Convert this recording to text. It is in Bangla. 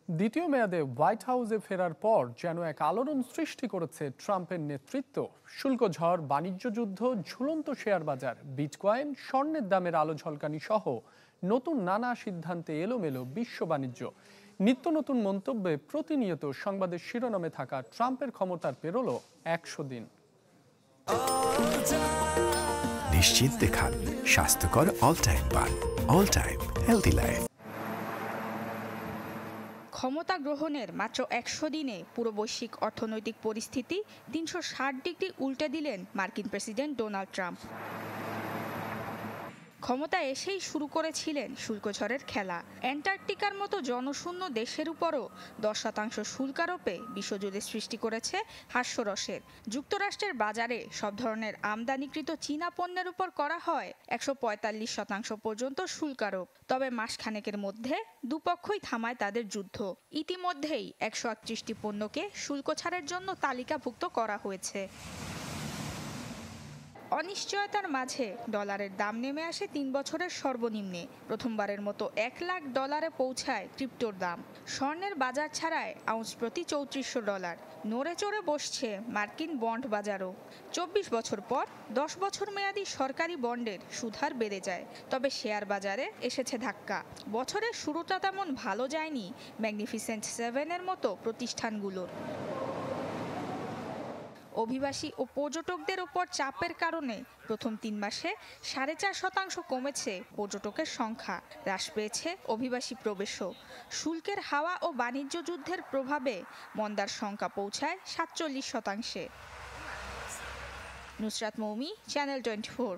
দ্বিতীয় মেয়াদে হোয়াইট হাউসে ফেরার পর যেন এক আলোড়ন সৃষ্টি করেছে ট্রাম্পের নেতৃত্ব। শুল্ক ঝড়, বাণিজ্য যুদ্ধ, ঝুলন্ত শেয়ার বাজার, বিটকয়েন, স্বর্ণের দামের আলো ঝলকানি সহ নতুন নানা সিদ্ধান্তে এলোমেলো বিশ্ব বাণিজ্য। নিত্য নতুন মন্তব্যে প্রতিনিয়ত সংবাদের শিরোনামে থাকা ট্রাম্পের ক্ষমতার পেরোলো ১০০ দিন। নিশ্চিন্তে খান স্বাস্থ্যকর অল টাইম পান। All time healthy life. ক্ষমতা গ্রহণের মাত্র ১০০ দিনে পুরো বৈশ্বিক অর্থনৈতিক পরিস্থিতি ৩৬০ ডিগ্রি উল্টে দিলেন মার্কিন প্রেসিডেন্ট ডোনাল্ড ট্রাম্প। ক্ষমতা এসেই শুরু করেছিলেন শুল্কঝড়ের খেলা। অ্যান্টার্কটিকার মতো জনশূন্য দেশের উপরও ১০% শুল্ক আরোপে বিশ্বজুড়ে সৃষ্টি করেছে হাস্যরসের। যুক্তরাষ্ট্রের বাজারে সব ধরনের আমদানিকৃত চীনা পণ্যের উপর করা হয় ১৪৫% পর্যন্ত শুল্ক আরোপ। তবে মাসখানেকের মধ্যে দুপক্ষই থামায় তাদের যুদ্ধ। ইতিমধ্যেই ১৩১টি পণ্যকে শুল্ক ছাড়ের জন্য তালিকাভুক্ত করা হয়েছে। অনিশ্চয়তার মাঝে ডলারের দাম নেমে আসে ৩ বছরের সর্বনিম্নে। প্রথমবারের মতো $১,০০,০০০ পৌঁছায় ক্রিপ্টোর দাম। স্বর্ণের বাজার ছাড়ায় আউন্স প্রতি $৩৪০০। নড়ে চড়ে বসছে মার্কিন বন্ড বাজারও। ২৪ বছর পর ১০ বছর মেয়াদী সরকারি বন্ডের সুদহার বেড়ে যায়। তবে শেয়ার বাজারে এসেছে ধাক্কা। বছরের শুরুটা তেমন ভালো যায়নি ম্যাগনিফিসেন্ট সেভেনের মতো প্রতিষ্ঠানগুলোর। অভিবাসী ও পর্যটকদের ওপর চাপের কারণে প্রথম ৩ মাসে ৪.৫% কমেছে পর্যটকের সংখ্যা। হ্রাস পেয়েছে অভিবাসী প্রবেশও। শুল্কের হাওয়া ও বাণিজ্য যুদ্ধের প্রভাবে মন্দার সংখ্যা পৌঁছায় ৪৭%। নুসরাত মৌমি, চ্যানেল 24।